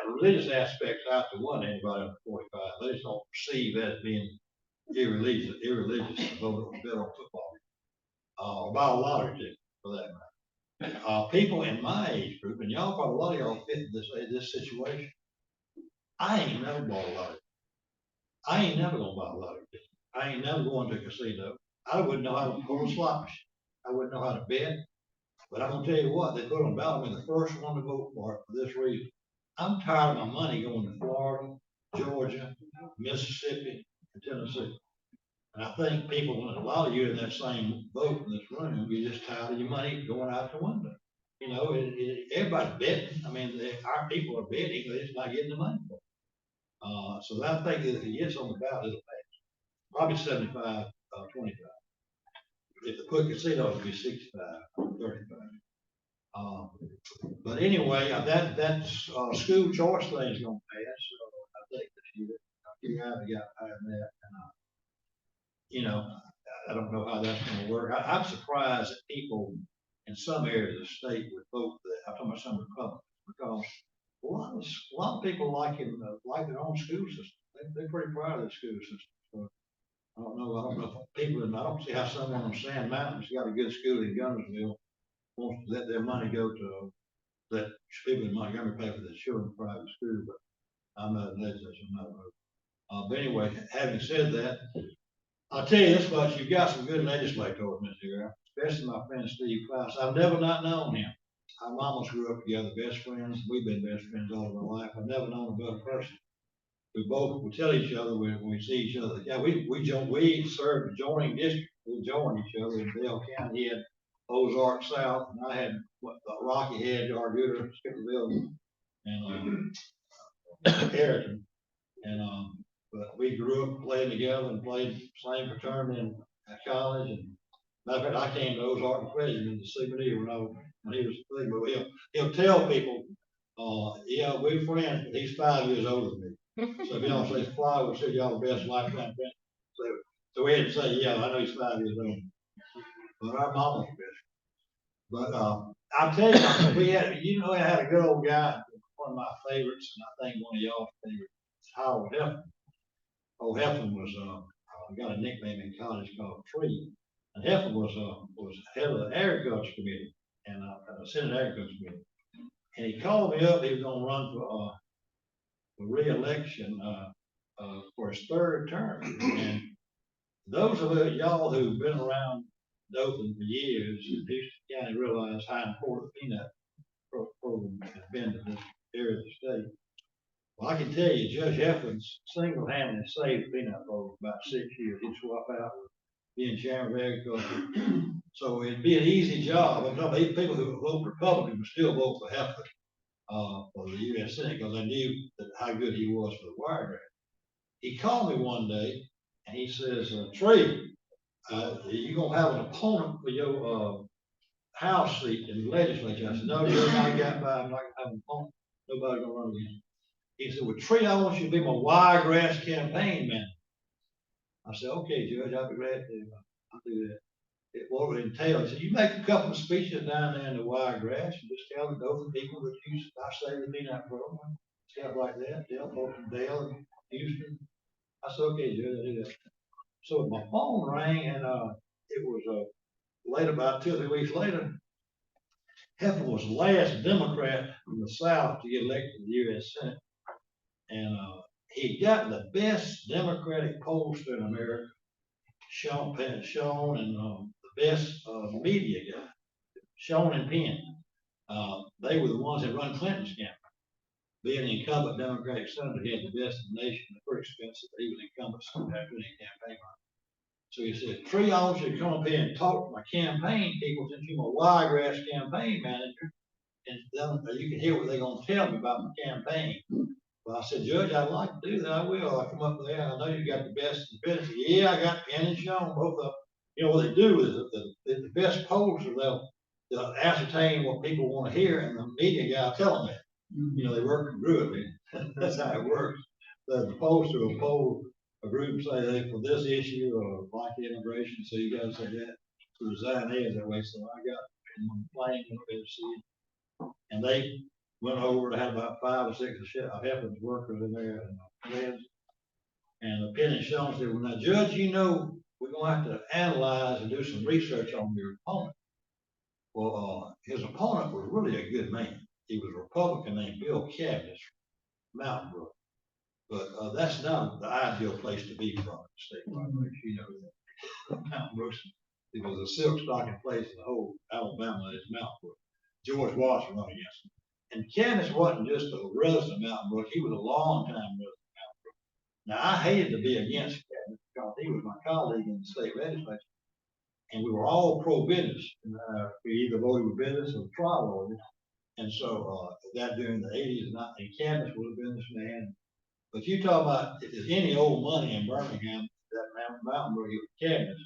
G: religious aspect's out the one. Anybody under 45, they just don't perceive that as being irreligious to vote bet on football or buy a lottery ticket for that matter. People in my age group, and y'all probably a lot of y'all fit in this situation. I ain't never bought a lottery. I ain't never gonna buy a lottery ticket. I ain't never going to a casino. I wouldn't know how to hold a slot machine. I wouldn't know how to bet. But I'm gonna tell you what, they put on ballot me the first one to vote for it for this reason. I'm tired of my money going to Florida, Georgia, Mississippi, and Tennessee. And I think people, a lot of you in that same boat in this room, you're just tired of your money going out the window. Everybody's betting. I mean, our people are betting, they're just not getting the money for it. So I think that if it gets on the ballot, it'll pass. Probably 75-25. If the put casino would be 65-35. But anyway, that school choice thing is gonna pass. I think this year, you haven't got higher than that. And, I don't know how that's gonna work. I'm surprised that people in some areas of the state would vote for that. I'm talking about some Republicans because a lot of people like their own school system. They're pretty proud of the school system. So, I don't know if people, I don't see how someone on Sand Mountain's got a good school in Gunnersville wants to let their money go to, let people in Montgomery pay for the children's private school, but I'm not in legislature, I'm not voting. But anyway, having said that, I'll tell you this much, you've got some good legislators, Mr. Guerrero, especially my friend Steve Klaus. I've never not known him. Our mamas grew up together, best friends. We've been best friends all of our life. I've never known a better person. We tell each other when we see each other. Yeah, we served adjoining districts. We joined each other in Dale County. He had Ozark South, and I had Rocky Head, Arguta, Skipperville, and Harrington. And but we grew up playing together and played same fraternity in college. And matter of fact, I came to Ozark and played in the CBD when he was a thing. But he'll tell people, yeah, we're friends, but he's 5 years older than me. So if y'all say fly, we'll say y'all the best lifetime friend. So we had to say, yeah, I know he's 5 years old. But our mama's best. But I'll tell you, I had a good old guy, one of my favorites, and I think one of y'all's favorites, Howard Heflin. Old Heflin was got a nickname in college called Tree. And Heflin was head of the agriculture committee and Senate agriculture committee. And he called me up, he was gonna run for re-election for his 3rd term. And those of y'all who've been around Dothan for years, and Houston County realized how important the peanut program has been to this area of the state. Well, I can tell you, Judge Heffens single-handedly saved the peanut program for about 6 years. He'd swap out with being chairman of agriculture. So it'd be an easy job. I know people who vote Republican would still vote for Heffens for the U.S. Senate because they knew how good he was for the wiregrass. He called me one day and he says, Trey, you gonna have an opponent for your House seat in the legislature? I said, no, Judge, I got by. I'm not gonna have an opponent. Nobody's gonna run again. He said, well, Trey, I want you to be my wiregrass campaign man. I said, okay, Judge, I'll be glad to. I'll do that. What would it entail? He said, you make a couple of speeches down there in the wiregrass and just tell the Dothan people that I say the peanut program, stuff like that. Tell folks from Dale and Houston. I said, okay, Judge, I'll do that. So my phone rang and it was late, about 2 or 3 weeks later. Heffern was the last Democrat from the South to get elected to the U.S. Senate. And he got the best Democratic pollster in America, Sean, and the best media guy, Sean and Penn. They were the ones that run Clinton's campaign. Being an incumbent Democratic senator, he had the best in the nation. They were expensive. He was incumbent, so he had any campaign. So he said, Trey, I want you to come up here and talk to my campaign people since you're my wiregrass campaign manager. And then you can hear what they're going to tell me about my campaign. Well, I said, Judge, I'd like to do that. I will. I'll come up there. I know you got the best in the business. Yeah, I got Penn and Sean, both of them. You know what they do is the best pollsters, they'll ascertain what people want to hear, and the media guy will tell them that. You know, they work congruently. That's how it works. The pollster will poll a group, say they for this issue or black immigration, so you got to say that. To resign is that way. So I got in my plane over there to see it. And they went over to have about 5 or 6 of Heffern's workers in there and friends. And Penn and Sean said, well, now, Judge, you know, we're going to have to analyze and do some research on your opponent. Well, his opponent was really a good man. He was a Republican named Bill Cavendish from Mountain Brook. But that's not the ideal place to be from the state of Alabama. You know that Mountain Brook, it was a silk stocking place in the whole Alabama is Mountain Brook. George Washington running against him. And Cavendish wasn't just a resident of Mountain Brook, he was a long-time resident of Mountain Brook. Now, I hated to be against Cavendish because he was my colleague in the state legislature. And we were all pro-business. We either voted with business or trial lawyers. And so that during the 80s, and Cavendish was a businessman. But you talk about if there's any old money in Birmingham, that Mountain Brook, he was Cavendish.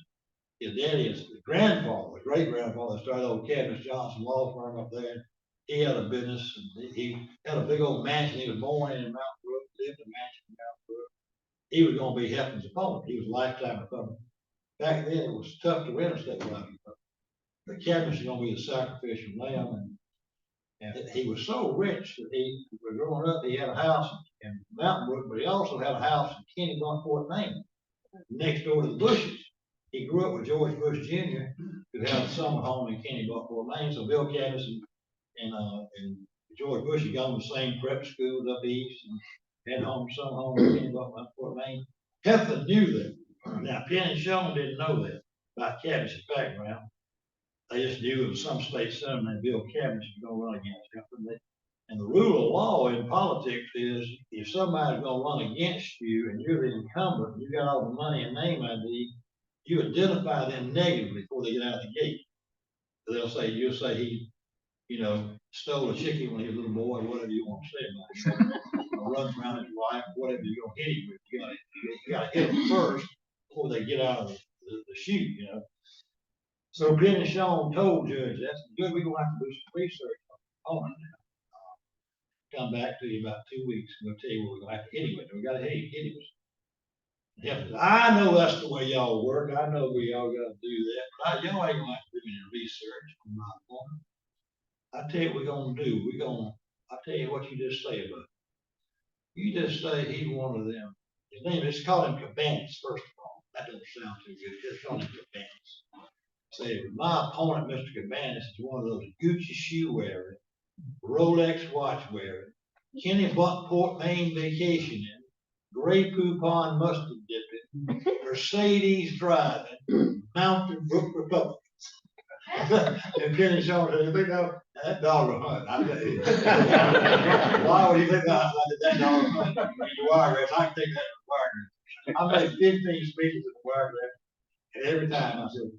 G: His daddy, his grandfather, great-grandfather, started old Cavendish Johnson law firm up there. He had a business, and he had a big old mansion. He was born in Mountain Brook, lived in a mansion in Mountain Brook. He was going to be Heffern's opponent. He was a lifetime opponent. Back then, it was tough to win a statewide opponent. But Cavendish was going to be the sacrificial lamb, and he was so rich that he, growing up, he had a house in Mountain Brook, but he also had a house in Kennebunkport, Maine, next door to the Bushes. He grew up with George Bush Jr., who had a summer home in Kennebunkport, Maine. So Bill Cavendish and George Bush had gone to the same prep schools up east and had summer home in Kennebunkport, Maine. Heffern knew that. Now, Penn and Sean didn't know that about Cavendish's background. They just knew it was some state senator named Bill Cavendish was going to run against Heffern. And the rule of law in politics is if somebody's going to run against you and you're the incumbent, and you got all the money and name ID, you identify them negatively before they get out of the gate. So you'll say he, stole a chicken when he was a little boy, whatever you want to say about it. Runs around his wife, whatever you're going to hit him with. You got to hit them first before they get out of the chute, So Penn and Sean told Judge, that's good, we're going to have to do some research on it. Come back to you about 2 weeks. We'll tell you what we're going to have to hit him with. We got to hit him. I know that's the way y'all work. I know we all got to do that. But y'all ain't going to have to do any research on my opponent. I tell you what we're going to do. I'll tell you what you just say about it. You just say he's one of them. His name is, call him Cabanis, first of all. That doesn't sound too good. Just call him Cabanis. Say, my opponent, Mr. Cabanis, is one of those Gucci shoe wearing, Rolex watch wearing, Kennebunkport, Maine vacationing, Grey Poupon mustard dipping, Mercedes driving, Mountain Brook Republicans. And Kenny Shaw said, you think that dog will hunt? I tell you. Why would you think that dog will hunt? The wiregrass, I can take that to the wiregrass. I made 15 speeches at the wiregrass, and every time I said,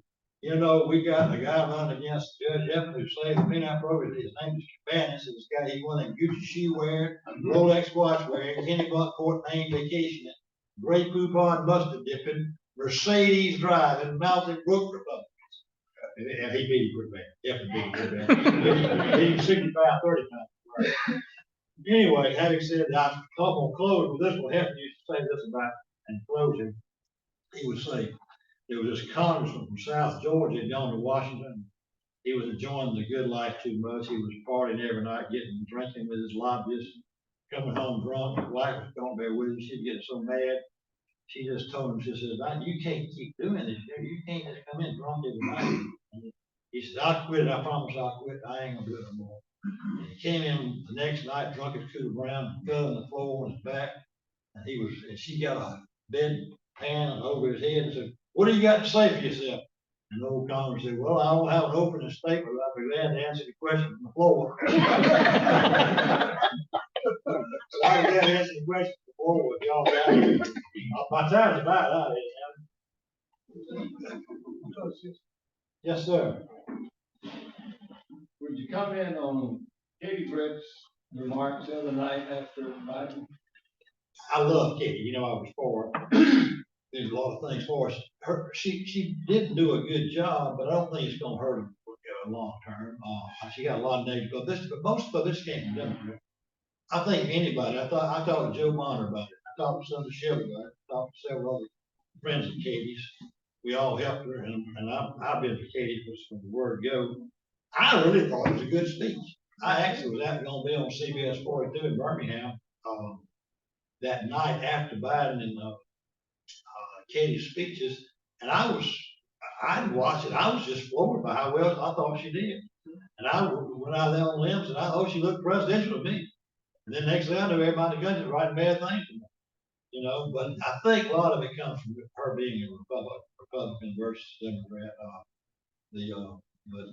G: you know, we got a guy running against Judge Evans who saved the peanut program. His name is Cabanis. This guy, he won in Gucci shoe wearing, Rolex watch wearing, Kenny Buckport name vacationing, Grey Poupon mustard dipping, Mercedes driving, Mountain Brook Republic. And he beat him pretty bad. Definitely beat him pretty bad. Beat him 65-30 times. Anyway, having said that, I'm going to close with this one. Hefner used to say this about, in closing, he would say, there was this congressman from South Georgia had gone to Washington. He was enjoying the good life too much. He was partying every night, drinking with his lobbyists, coming home drunk. His wife was going there with him. She'd get so mad. She just told him, she says, you can't keep doing this. You can't just come in drunk every night. And he said, I'll quit it. I promise I'll quit. I ain't gonna do it no more. And he came in the next night, drunk as Cooter Brown, fell on the floor on his back. And she got a bed pan over his head and said, what do you got to say for yourself? And the old Congress said, well, I don't have an opening statement, but I'll be glad to answer the question from the floor. So I'm glad to answer the question from the floor with y'all guys. My time's about out here. Yes, sir.
C: Would you comment on Katie Britt's remarks the other night after Biden?
G: I love Katie. You know, I was for her. There's a lot of things for us. She didn't do a good job, but I don't think it's going to hurt her long term. She got a lot of negative publicity, but most of this came from Democrats. I think anybody. I talked to Joe Bonner about it. I talked to Senator Shelby about it. I talked to several other friends of Katie's. We all helped her, and I've been to Katie from the word go. I really thought it was a good speech. I actually was going to be on CBS 42 in Birmingham that night after Biden and Katie's speeches, and I watched it. I was just floored by how well I thought she did. And I went out there on limbs, and I thought she looked presidential to me. And then next thing I knew, everybody in the country was writing bad things to me. You know, but I think a lot of it comes from her being a Republican versus Democrat. But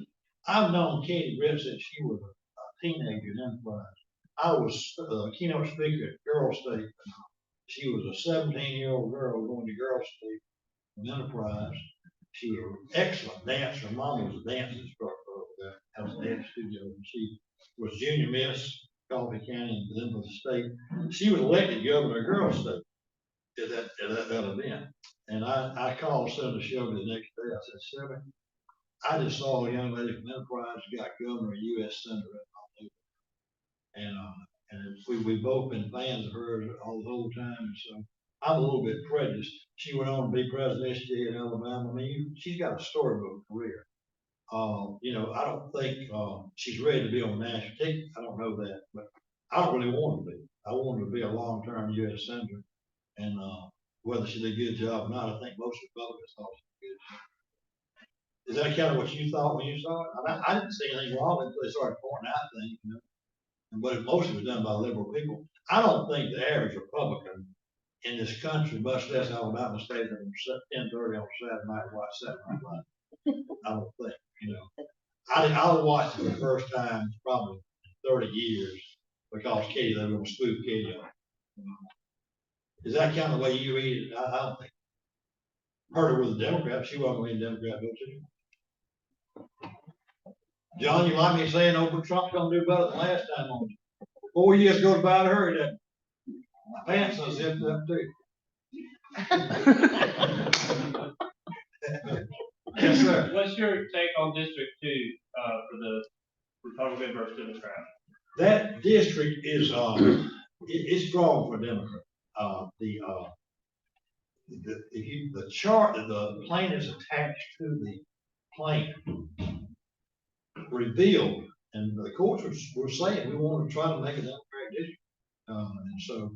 G: I've known Katie Britt since she was a teenager in Enterprise. I was a keynote speaker at Girl State. She was a 17-year-old girl going to Girl State in Enterprise. She was an excellent dancer. Her mom was a dance instructor over there. That was a dance studio. And she was junior miss Coffee County and then for the state. She was elected governor of Girl State at that event. And I called Senator Shelby the next day. I said, Shelby, I just saw a young lady from Enterprise got governor, U.S. Senator. And we both been fans of hers all the whole time. And so I'm a little bit prejudiced. She went on to be president of SJ in Alabama. I mean, she's got a storybook career. You know, I don't think she's ready to be on the national ticket. I don't know that, but I don't really want her to be. I want her to be a long-term U.S. Senator. And whether she did a good job or not, I think most Republicans thought she did a good job. Is that kind of what you thought when you saw it? I didn't see anything wrong until they started pointing out things, you know. But most of it was done by liberal people. I don't think the average Republican in this country, much less Alabama State, from 10:30 on Saturday night, watch Saturday Night Live. I don't think, you know. I watched it the first time probably in 30 years because Katie, they were going to spoof Katie on. Is that kind of the way you read it? I don't think. Heard her with a Democrat. She wasn't really a Democrat, don't you? John, you like me saying Oprah Trump's gonna do better than last time on you. 4 years goes by to hurry that. My pants are zipped up too. Yes, sir.
H: What's your take on District 2 for the Republican versus Democrat?
G: That district is it's strong for Democrat. The chart, the plan is attached to the plan revealed, and the courts were saying we want to try to make a Democratic district. And so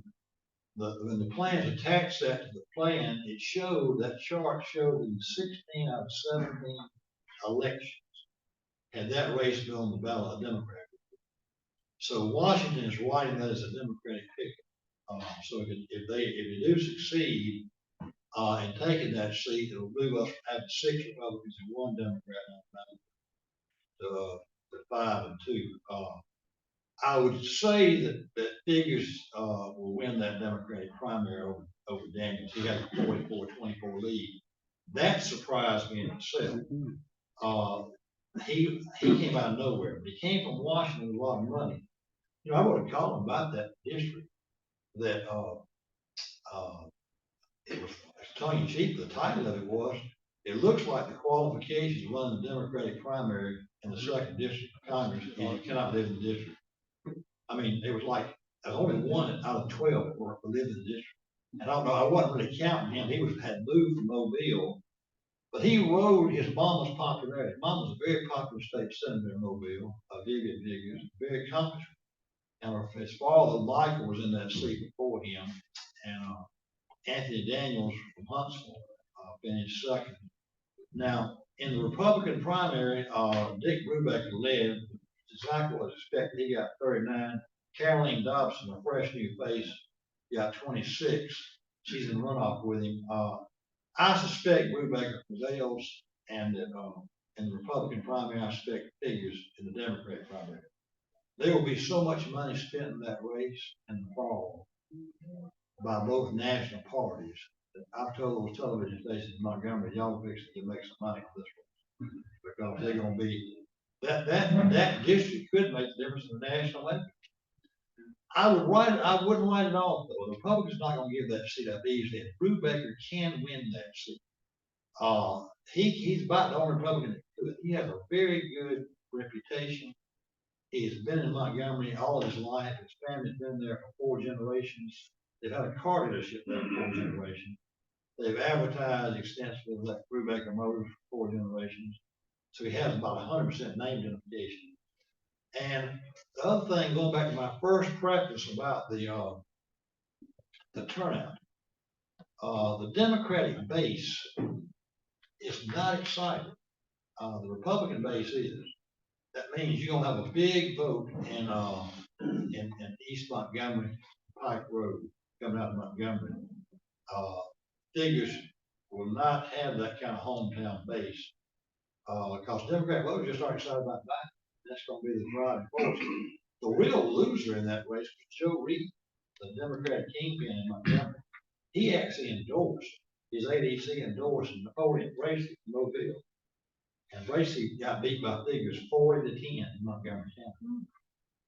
G: when the plan attached that to the plan, that chart showed in 16 out of 17 elections, had that race been on the ballot, a Democrat. So Washington is writing that as a Democratic picket. So if they do succeed in taking that seat, it'll move us from having 6 Republicans and 1 Democrat on the ballot to 5-2. I would say that Figures, will win that Democratic primary over Daniels. He had a 44-24 lead. That surprised me in itself. He came out of nowhere, but he came from Washington with a lot of money. You know, I would have called him about that district that, it was tongue in cheek. The title of it was, it looks like the qualifications to run the Democratic primary in the second district of Congress, and you cannot live in the district. I mean, it was like, only one out of 12 were lived in the district. And I don't know, I wasn't really counting him. He had moved from Mobile, but he rode his mama's popularity. Mama was a very popular state senator in Mobile, Vivian Figures, very accomplished. And his father, Michael, was in that seat before him, and Anthony Daniels from Huntsville finished second. Now, in the Republican primary, Dick Brubaker led, exactly what was expected. He got 39. Caroline Dobson, a fresh new face, got 26. She's in runoff with him. I suspect Brubaker prevails, and that in the Republican primary, I suspect Figures in the Democratic primary. There will be so much money spent in that race in the fall by both national parties. I've told those television stations in Montgomery, y'all fix it to make some money on this one, because they're gonna be, that district could make the difference in the national level. I wouldn't write it off though. The Republicans not gonna give that seat up easily. Brubaker can win that seat. He's about the only Republican that could. He has a very good reputation. He's been in Montgomery all his life. His family's been there for 4 generations. They've had a car dealership there for 4 generations. They've advertised extensively with that Brubaker Motors for 4 generations. So he has about 100% name identification. And the other thing, going back to my first preface about the turnout, the Democratic base is not excited. The Republican base is. That means you're gonna have a big vote in East Montgomery, Pike Road, coming out of Montgomery. Figures will not have that kind of hometown base, because Democrat voters just aren't excited about that. That's gonna be the driving force. The real loser in that race was Joe Reed, the Democratic kingpin in Montgomery. He actually endorsed, his ADC endorsed Napoleon Bracey from Mobile. And Bracey got beat by Figures 40-10 in Montgomery County.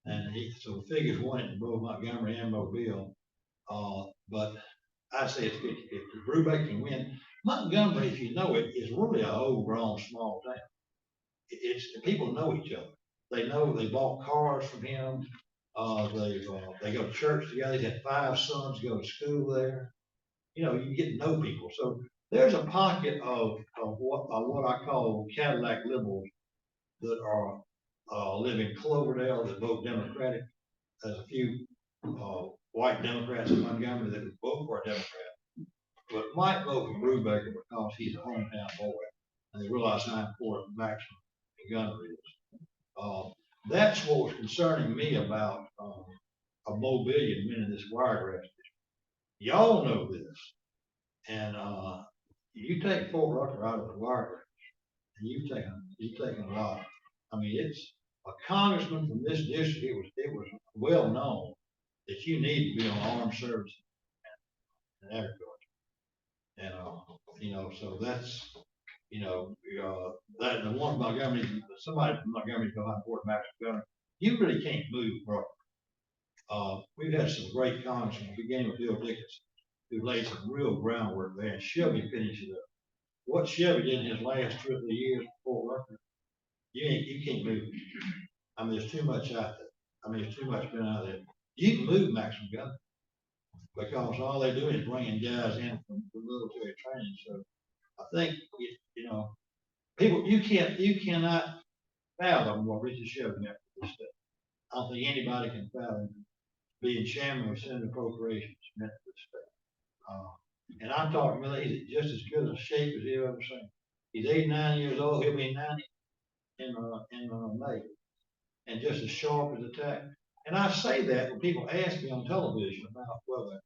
G: And so Figures won it in both Montgomery and Mobile. But I say it's 50-50. Brubaker can win. Montgomery, if you know it, is really a overgrown small town. People know each other. They know they bought cars from him. They go to church together. They had 5 sons go to school there. You know, you get to know people. So there's a pocket of what I call Cadillac liberals that are live in Cloverdale that vote Democratic. There's a few white Democrats in Montgomery that would vote for a Democrat, but might vote for Brubaker because he's a hometown boy, and they realize how important Maxim Montgomery is. That's what was concerning me about a Mobilian winning this Wiregrass district. Y'all know this, and you take Fort Rucker out of the Wiregrass, and you've taken a lot. I mean, it's a congressman from this district. It was well known that you need to be on armed services and agriculture. And, you know, so that's, you know, that the one from Montgomery, somebody from Montgomery go out and Fort Max Montgomery, you really can't move, bro. We've had some great congressmen, beginning with Bill Dickinson, who laid some real groundwork there, and Shelby finished it up. What Shelby did in his last 2 or 3 years before Rucker, you can't move. I mean, there's too much out there. I mean, there's too much been out there. You can move Maximum Gun because all they do is bringing guys in from military training. So I think, you know, people, you cannot fathom what Richard Shelby meant for this state. I don't think anybody can fathom being chairman of Senate Appropriations meant for this state. And I'm talking about he's just as good a shape as you've ever seen. He's 89 years old. He'll be 90 in May, and just as sharp as a tack. And I say that when people ask me on television about whether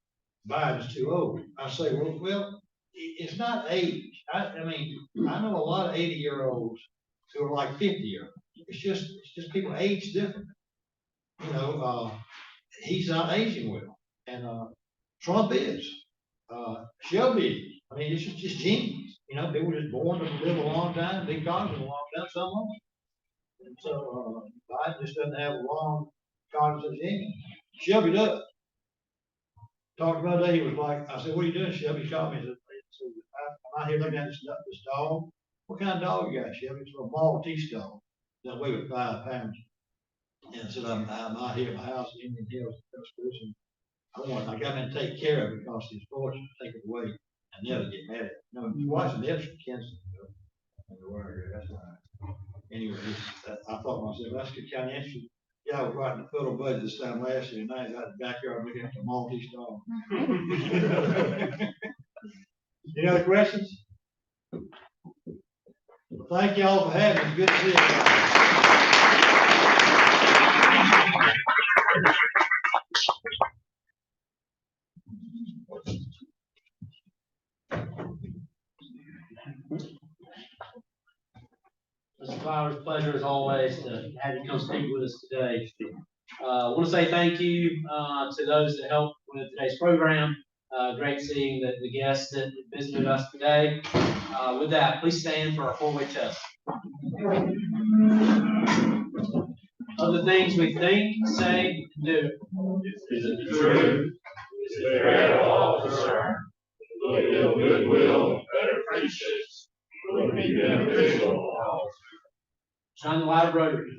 G: Biden's too old. I say, well, it's not age. I mean, I know a lot of 80-year-olds who are like 50-year-olds. it's just people age different. You know, he's not aging well, and Trump is. Shelby, I mean, it's just genes. You know, they were just born to live a long time, big cars live a long time, some won't. And so Biden just doesn't have a long cognitive gene. Shelby does. Talked about that, he was like, I said, what are you doing, Shelby? He called me and said, I'm out here looking at this dog. What kind of dog you got, Shelby? It's a Maltese dog. That weigh with 5 pounds. And I said, I'm out here at my house in Indian Hills, I got him to take care of it because his fortune to take it away and never get mad at it. You know, you watch the Nipsey Kansas, that's right. Anyway, I thought myself, that's good kind of interesting. Yeah, I was writing the photo budget this time last year, and I was out in the backyard looking at the Maltese dog. Any other questions? Well, thank you all for having me. Good to see you.
A: Mr. Flowers, pleasure as always to have you come speak with us today. I want to say thank you to those that helped with today's program. Great seeing the guests that visited us today. With that, please stand for our four-way test. Of the things we think, say, and do.
I: Is it the truth? Is it fair to all concerned? Will it build goodwill and better friendships? Will it be beneficial to all?
A: Shine the light of Rotary.